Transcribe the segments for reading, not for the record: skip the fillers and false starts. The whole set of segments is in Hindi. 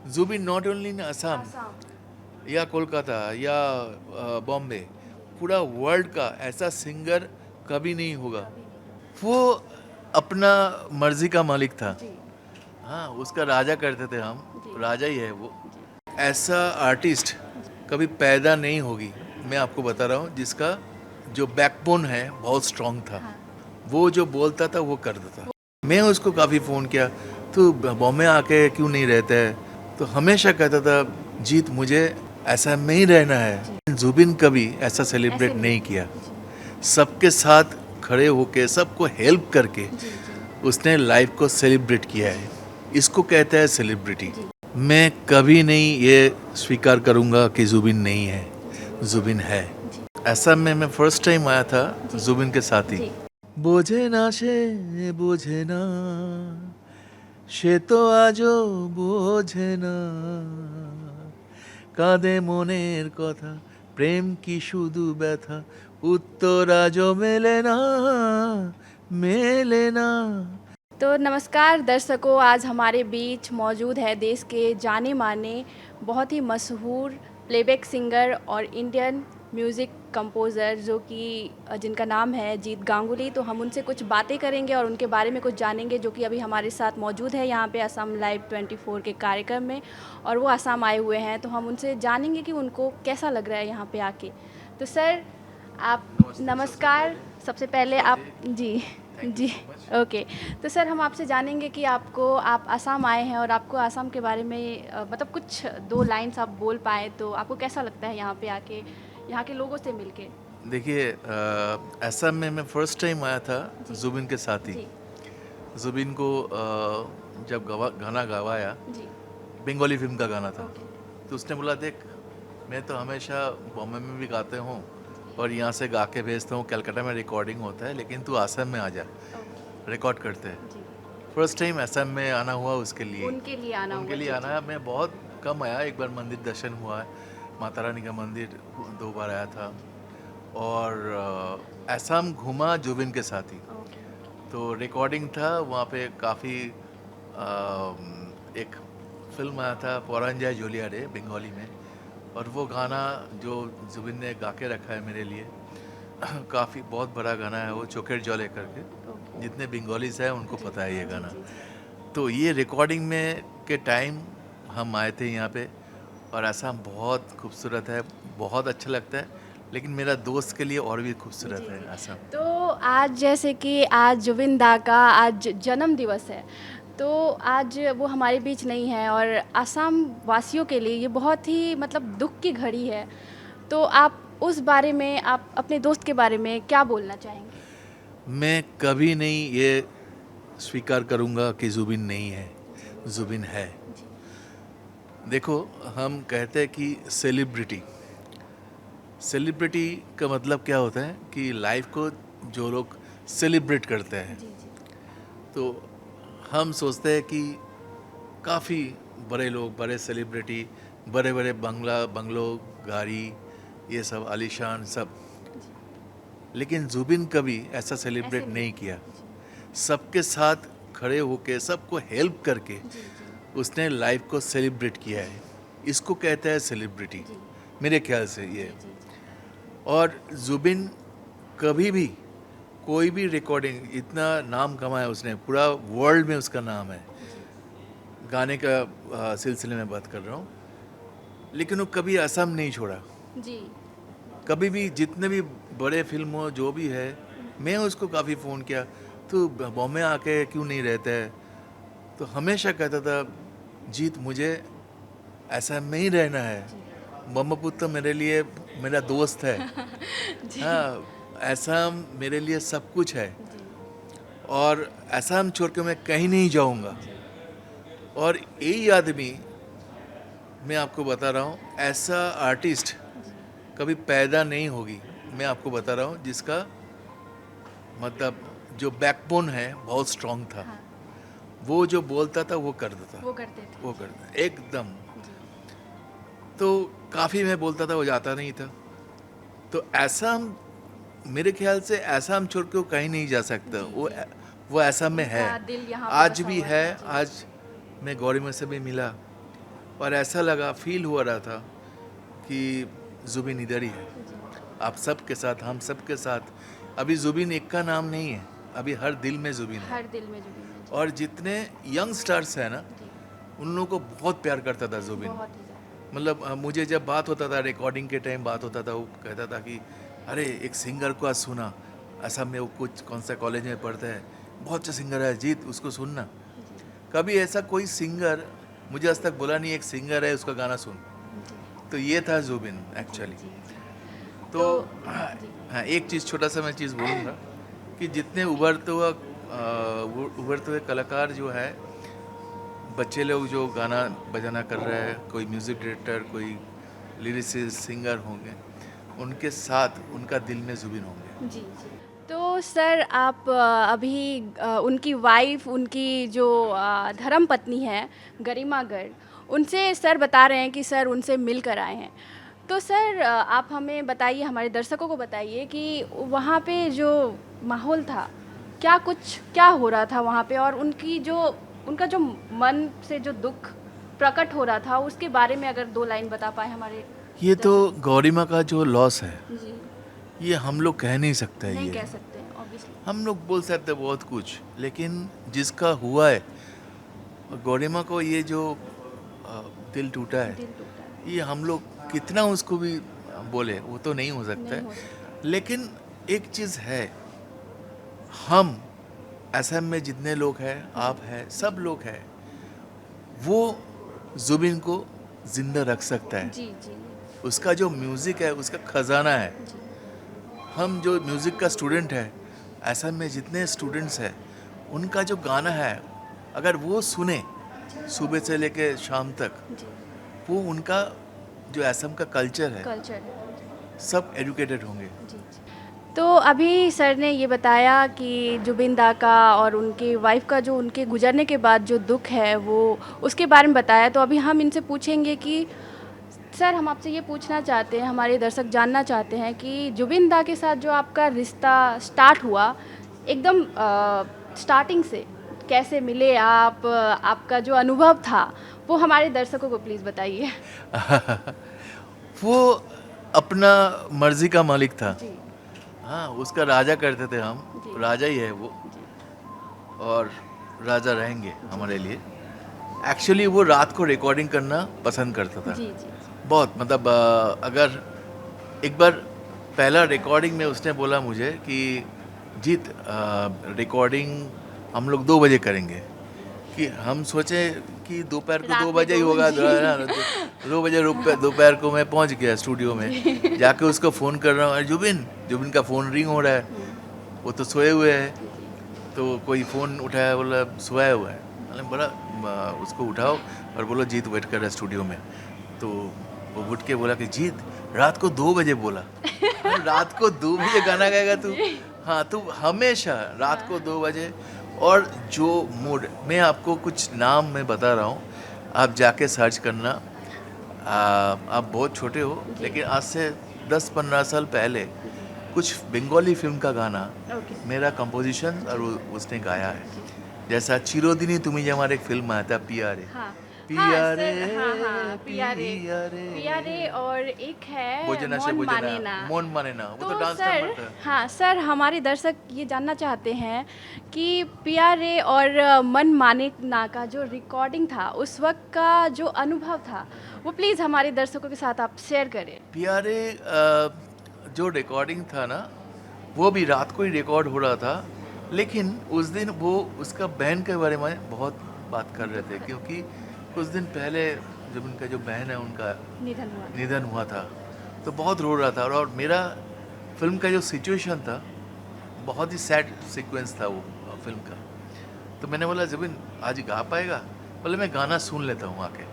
Zubin not only in Assam या कोलकाता या बॉम्बे, पूरा वर्ल्ड का ऐसा सिंगर कभी नहीं होगा। वो अपना मर्जी का मालिक था। हाँ, उसका राजा करते थे हम, राजा ही है वो। ऐसा आर्टिस्ट कभी पैदा नहीं होगी, मैं आपको बता रहा हूँ, जिसका जो बैकबोन है बहुत स्ट्रांग था। वो जो बोलता था वो करता था। मैं उसको काफ़ी फ़ोन किया, तू बॉम्बे आके क्यों नहीं रहता है, तो हमेशा कहता था जीत मुझे ऐसा में ही रहना है। जुबिन कभी ऐसा सेलिब्रेट नहीं किया। सबके साथ खड़े होके सबको हेल्प करके उसने लाइफ को सेलिब्रेट किया है। इसको कहता है सेलिब्रिटी। मैं कभी नहीं ये स्वीकार करूंगा कि जुबिन नहीं है, जुबिन है। ऐसा मैं फर्स्ट टाइम आया था जुबिन के साथ ही। বোঝে না সে, বোঝে না সে তো আজও বোঝে না, কাঁদে মনের কথা, প্রেম কি শুধু ব্যথা, উত্তর আজও মেলে না, মেলে না। तो नमस्कार दर्शकों, आज हमारे बीच मौजूद है देश के जाने माने बहुत ही मशहूर प्लेबैक सिंगर और इंडियन म्यूज़िक कंपोज़र जो कि जिनका नाम है जीत गांगुली। तो हम उनसे कुछ बातें करेंगे और उनके बारे में कुछ जानेंगे, जो कि अभी हमारे साथ मौजूद है यहाँ पे असम लाइव 24 के कार्यक्रम में, और वो असम आए हुए हैं। तो हम उनसे जानेंगे कि उनको कैसा लग रहा है यहाँ पे आके। तो सर, आप नमस्कार। सबसे पहले आप जी जी ओके। तो सर, हम आपसे जानेंगे कि आप असम आए हैं और आपको असम के बारे में मतलब कुछ दो लाइन्स आप बोल पाए तो आपको कैसा लगता है यहाँ पे आके, यहाँ के लोगों से मिलके। देखिए, असम में मैं फर्स्ट टाइम आया था जुबिन के साथ ही। जुबिन को जब गाना गवाया, बंगाली फिल्म का गाना था, तो उसने बोला देख, मैं तो हमेशा बॉम्बे में भी गाते हूँ और यहाँ से गा के भेजता हूँ, कलकत्ता में रिकॉर्डिंग होता है, लेकिन तू असम में आ जा, रिकॉर्ड करते हैं। फर्स्ट टाइम असम में आना हुआ उसके लिए, उनके लिए आना आना। मैं बहुत कम आया, एक बार मंदिर दर्शन हुआ है, माता रानी का मंदिर 2 बार आया था, और असम घूमा जुबिन के साथ ही। तो रिकॉर्डिंग था वहाँ पे, काफ़ी एक फिल्म आया था पौरंजा जोलिया रे बंगाली में, और वो गाना जो जुबिन ने गा के रखा है मेरे लिए, काफ़ी बहुत बड़ा गाना है वो, चोकेर जले करके। जितने बंगालीज हैं उनको पता है ये गाना। तो ये रिकॉर्डिंग में के टाइम हम आए थे यहाँ पे, और असम बहुत खूबसूरत है, बहुत अच्छा लगता है, लेकिन मेरा दोस्त के लिए और भी खूबसूरत है असम। तो आज जैसे कि आज जुबिन दा का आज जन्म दिवस है, तो आज वो हमारे बीच नहीं है और असम वासियों के लिए ये बहुत ही मतलब दुख की घड़ी है। तो आप उस बारे में, आप अपने दोस्त के बारे में क्या बोलना चाहेंगे? मैं कभी नहीं ये स्वीकार करूँगा कि जुबिन नहीं है, जुबिन है। देखो, हम कहते हैं कि सेलिब्रिटी, सेलिब्रिटी का मतलब क्या होता है कि लाइफ को जो लोग सेलिब्रेट करते हैं। तो हम सोचते हैं कि काफ़ी बड़े लोग, बड़े सेलिब्रिटी, बड़े बड़े बंगलो, गाड़ी, ये सब आलीशान सब, लेकिन जुबिन कभी ऐसा सेलिब्रेट नहीं किया। सबके साथ खड़े होके सबको हेल्प करके उसने लाइफ को सेलिब्रेट किया है। इसको कहता है सेलिब्रिटी, मेरे ख्याल से ये। और जुबिन कभी भी कोई भी रिकॉर्डिंग, इतना नाम कमाया उसने, पूरा वर्ल्ड में उसका नाम है, गाने का सिलसिले में बात कर रहा हूँ, लेकिन वो कभी असम नहीं छोड़ा। जी। कभी भी, जितने भी बड़े फिल्म हो जो भी है, मैं उसको काफ़ी फ़ोन किया, तो बॉम्बे आके क्यों नहीं रहता है, तो हमेशा कहता था जीत मुझे ऐसा में ही रहना है। ब्रह्मपुत्र मेरे लिए मेरा दोस्त है। हाँ, असम मेरे लिए सब कुछ है, और असम छोड़ के मैं कहीं नहीं जाऊंगा। और यही आदमी, मैं आपको बता रहा हूँ, ऐसा आर्टिस्ट कभी पैदा नहीं होगी, मैं आपको बता रहा हूँ, जिसका मतलब जो बैकबोन है बहुत स्ट्रांग था। वो जो बोलता था वो करता था, वो करते थे। वो करता एकदम। तो काफ़ी मैं बोलता था, वो जाता नहीं था। तो ऐसा, मेरे ख्याल से ऐसा हम छोड़ के वो कहीं नहीं जा सकता। वो ऐसा में है, उनका दिल यहाँ पे आज बसा भी हुआ है। है। जी। आज मैं गौरी में से भी मिला, और ऐसा लगा, फील हो रहा था कि जुबिन इधर ही है, आप सब के साथ, हम सब के साथ। अभी जुबिन एक का नाम नहीं है, अभी हर दिल में जुबिन है। हर दिल में जुबिन है जी। और जितने यंग स्टार्स हैं ना, जी, उन लोगों को बहुत प्यार करता था जुबिन। बहुत ही ज़्यादा। मतलब मुझे जब बात होता था, रिकॉर्डिंग के टाइम बात होता था, वो कहता था कि अरे एक सिंगर को आज सुना, असम में वो कुछ कौन सा कॉलेज में पढ़ता है, बहुत अच्छा सिंगर है जीत, उसको सुनना। जी, कभी ऐसा कोई सिंगर मुझे आज तक बोला नहीं एक सिंगर है उसका गाना सुन। जी, तो ये था जुबिन एक्चुअली। जी, जी। तो तो हाँ, जी, हाँ, एक चीज़ छोटा सा मैं चीज़ बोलूँगा कि जितने उभरते हुए कलाकार जो है, बच्चे लोग जो गाना बजाना कर रहे हैं, कोई म्यूज़िक डायरेक्टर, कोई लिरिसिस्ट सिंगर होंगे, उनके साथ उनका दिल में जुबिन होंगे। जी, जी। तो सर आप अभी उनकी वाइफ़, उनकी जो धर्मपत्नी हैं गरिमा गर्ग, उनसे सर बता रहे हैं कि सर उनसे मिल कर आए हैं। तो सर आप हमें बताइए, हमारे दर्शकों को बताइए कि वहाँ पे जो माहौल था, क्या हो रहा था वहाँ पे, और उनका जो मन से जो दुःख प्रकट हो रहा था, उसके बारे में अगर 2 लाइन बता पाएँ हमारे ये तो दर्शक। गौरिमा का जो लॉस है, जी, ये हम लोग कह नहीं सकते नहीं ये। कह सकते ऑब्वियसली। हम लोग बोल सकते हैं बहुत कुछ, लेकिन जिसका हुआ है, गौरिमा को ये जो दिल टूटा है, दिल टूटा है। ये हम लोग कितना उसको भी बोले वो तो नहीं हो सकता नहीं हो है। सकता। लेकिन एक चीज़ है, हम असम में जितने लोग हैं, आप हैं, सब लोग हैं, वो जुबिन को जिंदा रख सकता है। जी, जी, उसका जो म्यूज़िक है, उसका खजाना है। जी। हम जो म्यूज़िक का स्टूडेंट है, असम में जितने स्टूडेंट्स हैं, उनका जो गाना है, अगर वो सुने सुबह से लेके शाम तक, जी, वो उनका जो असम का कल्चर है, कल्चर है। सब एजुकेटेड होंगे। जी, जी। तो अभी सर ने ये बताया कि जुबिन दा का और उनकी वाइफ़ का जो उनके गुज़रने के बाद जो दुःख है, वो उसके बारे में बताया। तो अभी हम इनसे पूछेंगे कि सर, हम आपसे ये पूछना चाहते हैं, हमारे दर्शक जानना चाहते हैं कि जुबिन दा के साथ जो आपका रिश्ता स्टार्ट हुआ, एकदम स्टार्टिंग से कैसे मिले आप? आपका जो अनुभव था, वो हमारे दर्शकों को प्लीज़ बताइए। वो अपना मर्जी का मालिक था। जी, हाँ, उसका राजा करते थे हम, जी, राजा ही है वो, जी, और राजा रहेंगे हमारे लिए। एक्चुअली वो रात को रिकॉर्डिंग करना पसंद करता था जी, जी, बहुत। मतलब अगर एक बार पहला रिकॉर्डिंग में उसने बोला मुझे कि जीत, रिकॉर्डिंग हम लोग 2 बजे करेंगे। कि हम सोचे कि दोपहर को रात 2 बजे ही में 2 होगा, जी, 2 बजे दोपहर को मैं पहुंच गया स्टूडियो में। जी। जाके उसको फ़ोन कर रहा हूँ, अरे जुबिन, जुबिन का फ़ोन रिंग हो रहा है, हुँ, वो तो सोए हुए हैं। जी, तो कोई फ़ोन उठाया, बोला सोया हुआ है। मैंने बोला उसको उठाओ और बोलो जीत वेट कर रहा है स्टूडियो में। तो वो उठ के बोला कि जीत, रात को 2 बजे बोला। अरे रात को 2 बजे गाना गाएगा तू? जी। हाँ, तो हमेशा रात को हाँ। 2 बजे। और जो मूड, मैं आपको कुछ नाम मैं बता रहा हूँ, आप जाके सर्च करना। आप बहुत छोटे हो, जी। लेकिन आज से 10-15 साल पहले जी, कुछ बंगाली फिल्म का गाना ओके। मेरा कंपोजिशन और उसने गाया है। जी। जैसा चिरोदिनी तुम्हें जो हमारे एक फिल्म आया था, पिया रे, हाँ। हाँ, पिया रे, सर हाँ, हाँ, पिया रे। पिया पिया रे, रे, और एक है भोजना से मौन भोजना, माने ना। मोन माने ना, वो तो तो डांस सर नंबर था। हाँ, सर हमारे दर्शक ये जानना चाहते हैं कि पिया रे और मन माने ना का जो रिकॉर्डिंग था, उस वक़्त का जो अनुभव था, वो प्लीज़ हमारे दर्शकों के साथ आप शेयर करें। पिया रे जो रिकॉर्डिंग था ना, वो भी रात को ही रिकॉर्ड हो रहा था। लेकिन उस दिन वो उसका बहन के बारे में बहुत बात कर रहे थे, क्योंकि कुछ दिन पहले जब उनका जो बहन है उनका निधन हुआ। निधन हुआ था, तो बहुत रो रहा था। और मेरा फिल्म का जो सिचुएशन था, बहुत ही सैड सीक्वेंस था वो फिल्म का। तो मैंने बोला जबिन आज गा पाएगा? बोले मैं गाना सुन लेता हूँ आके।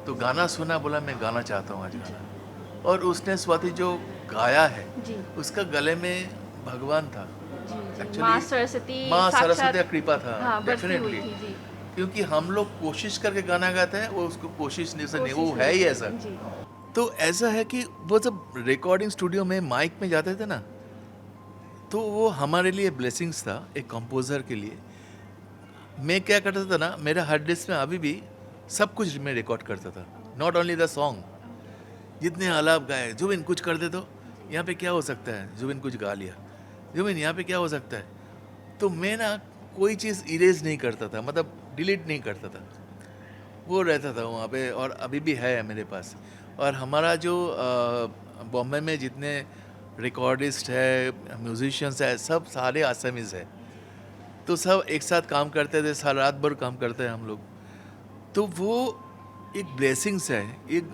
तो गाना सुना, बोला मैं गाना चाहता हूँ आज गाना। और उसने स्वाति जो गाया है, जी, उसका गले में भगवान था जी, जी। एक्चुअली। माँ सरस्वती माँ साक्षात सरस्वती का कृपा था, हाँ, बरसी हुई डेफिनेटली। थी। जी, क्योंकि हम लोग कोशिश करके गाना गाते हैं, वो उसको कोशिश नहीं से नहीं, वो कोशिश है ही नहीं ऐसा। की। जी, तो ऐसा है कि वो जब रिकॉर्डिंग स्टूडियो में माइक में जाते थे ना, तो वो हमारे लिए ब्लेसिंग्स था एक कंपोज़र के लिए। मैं क्या करता था ना, मेरा हार्ड डिस्क में अभी भी सब कुछ मैं रिकॉर्ड करता था, नॉट ओनली द सॉन्ग, जितने आलाप गाए। जुबिन कुछ कर दे तो यहाँ पे क्या हो सकता है, जुबिन कुछ गा लिया, जुबिन यहाँ पे क्या हो सकता है। तो मैं ना कोई चीज़ इरेज नहीं करता था, मतलब डिलीट नहीं करता था, वो रहता था वहाँ पे, और अभी भी है मेरे पास। और हमारा जो बॉम्बे में जितने रिकॉर्डिस्ट है, म्यूजिशियंस है, सब सारे आसामीज़ है। तो सब एक साथ काम करते थे, सारा रात भर काम करते हैं हम लोग। तो वो एक ब्लेसिंग्स है, एक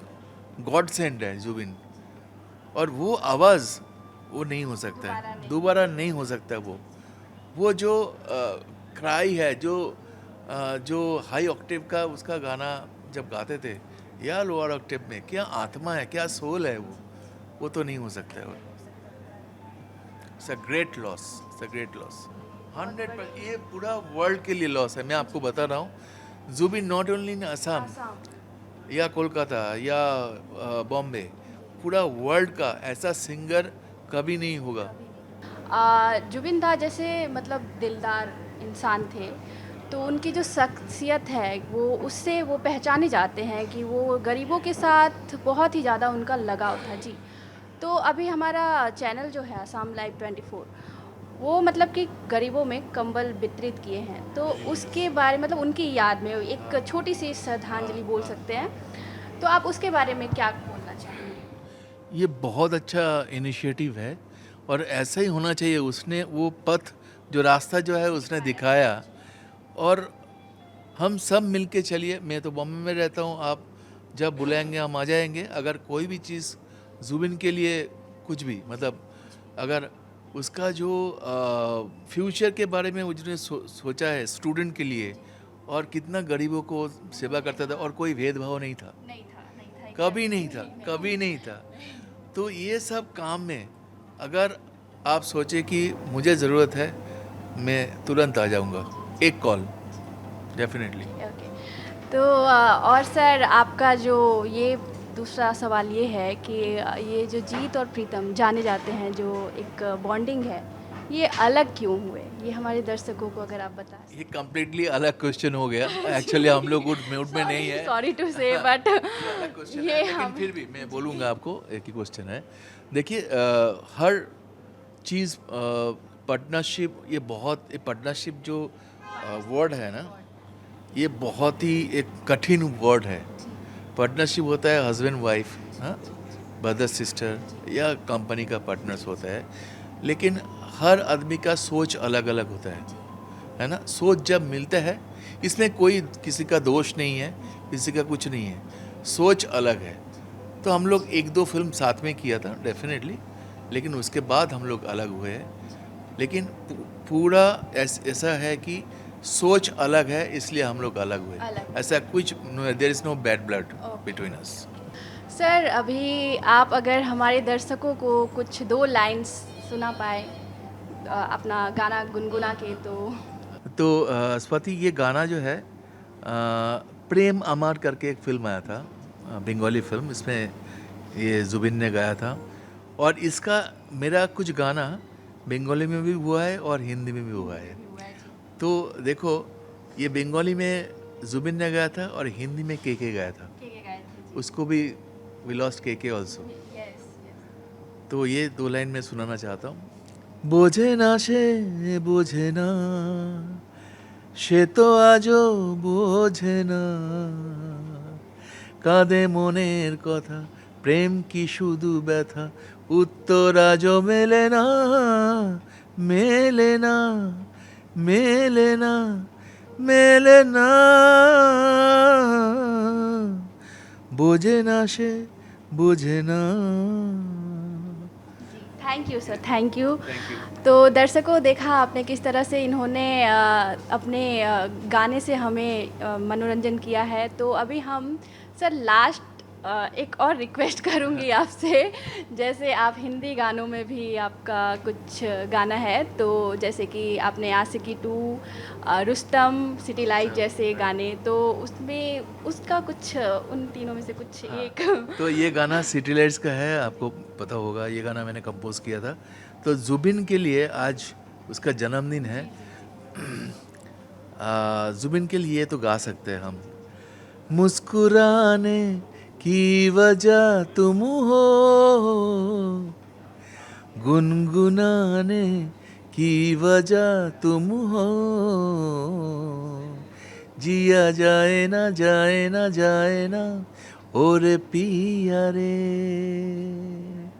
गॉड सेंड है जुबिन। और वो आवाज़ वो नहीं हो सकता है, दोबारा नहीं हो सकता वो जो क्राई है, जो हाई ऑक्टेव का उसका गाना जब गाते थे, या लोअर ऑक्टेव में, क्या आत्मा है, क्या सोल है वो तो नहीं हो सकता है। It's a great loss, it's a great loss. 100%, ये पूरा वर्ल्ड के लिए लॉस है। मैं आपको बता रहा हूँ, Zubeen not only in Assam या कोलकाता या बॉम्बे, पूरा वर्ल्ड का ऐसा सिंगर कभी नहीं होगा। जुबिन दा जैसे मतलब दिलदार इंसान थे, तो उनकी जो शख्सियत है वो उससे वो पहचाने जाते हैं कि वो गरीबों के साथ बहुत ही ज़्यादा उनका लगाव था जी। तो अभी हमारा चैनल जो है आसाम लाइव 24, वो मतलब कि गरीबों में कंबल वितरित किए हैं, तो उसके बारे मतलब उनकी याद में एक छोटी सी श्रद्धांजलि बोल सकते हैं, तो आप उसके बारे में क्या बोलना चाहेंगे? ये बहुत अच्छा इनिशिएटिव है, और ऐसा ही होना चाहिए। उसने वो पथ, जो रास्ता जो है उसने दिखाया, और हम सब मिल के चलिए। मैं तो बॉम्बे में रहता हूँ, आप जब बुलाएंगे हम आ जाएंगे। अगर कोई भी चीज़ जुबिन के लिए, कुछ भी, मतलब अगर उसका जो फ्यूचर के बारे में उसने सोचा है स्टूडेंट के लिए, और कितना गरीबों को सेवा करता था, और कोई भेदभाव नहीं था, कभी नहीं था, कभी नहीं था। तो ये सब काम में अगर आप सोचे कि मुझे ज़रूरत है, मैं तुरंत आ जाऊंगा, एक कॉल, डेफिनेटली। ओके। तो और सर आपका जो ये दूसरा सवाल ये है कि ये जो जीत और प्रीतम जाने जाते हैं, जो एक बॉन्डिंग है, ये अलग क्यों हुए? ये हमारे दर्शकों को अगर आप बता सकें। ये कम्प्लीटली अलग क्वेश्चन हो गया। एक्चुअली हम लोग गुड मूड में नहीं है। सॉरी टू से बट ये अलग क्वेश्चन ये है, लेकिन हम फिर भी मैं बोलूँगा आपको। एक ही क्वेश्चन है। देखिए, हर चीज़ पार्टनरशिप, ये बहुत, ये पार्टनरशिप जो वर्ड है ना, ये बहुत ही एक कठिन वर्ड है। पार्टनरशिप होता है हस्बैंड वाइफ, हाँ, ब्रदर सिस्टर, या कंपनी का पार्टनर्स होता है। लेकिन हर आदमी का सोच अलग अलग होता है ना। सोच जब मिलता है, इसमें कोई किसी का दोष नहीं है, किसी का कुछ नहीं है, सोच अलग है। तो हम लोग एक दो फिल्म साथ में किया था डेफिनेटली, लेकिन उसके बाद हम लोग अलग हुए हैं। लेकिन पूरा ऐसा है कि सोच अलग है, इसलिए हम लोग अलग हुए। अलग। ऐसा कुछ, there is no bad blood between us. Sir अभी आप अगर हमारे दर्शकों को कुछ 2 लाइन्स सुना पाए अपना गाना गुनगुना के, तो स्वाति, ये गाना जो है, प्रेम अमर करके एक फिल्म आया था, बंगाली फिल्म, इसमें ये जुबिन ने गाया था। और इसका मेरा कुछ गाना बंगाली में भी हुआ है और हिंदी में भी हुआ है। तो देखो, ये बंगाली में जुबिन ने गाया था और हिंदी में के गाया था। उसको भी वी लॉस्ट के ऑल्सो। तो ये 2 लाइन में सुनाना चाहता हूँ। বোঝে না সে, বোঝে না সে, তো আজও বোঝে না, কাঁদে মনের কথা, প্রেম কি শুধু ব্যথা, উত্তর আজও মেলে না, মেলে না, মেলে না, মেলে না, বোঝে না সে, বোঝে না। Thank you sir, thank you. Thank you. तो दर्शकों, देखा आपने किस तरह से इन्होंने अपने गाने से हमें मनोरंजन किया है। तो अभी हम सर लास्ट एक और रिक्वेस्ट करूँगी आपसे, जैसे आप हिंदी गानों में भी आपका कुछ गाना है, तो जैसे कि आपने आशिकी 2, रुस्तम, सिटी लाइट जैसे गाने, तो उसमें उसका कुछ उन तीनों में से कुछ एक तो ये गाना सिटी लाइट्स का है, आपको पता होगा। ये गाना मैंने कंपोज किया था। तो जुबिन के लिए आज उसका जन्मदिन है। जुबिन के लिए तो गा सकते हैं हम। मुस्कुराने की वजह तुम हो, गुनगुनाने की वजह तुम हो, जिया जाए ना जाए ना जाए ना और पिया रे।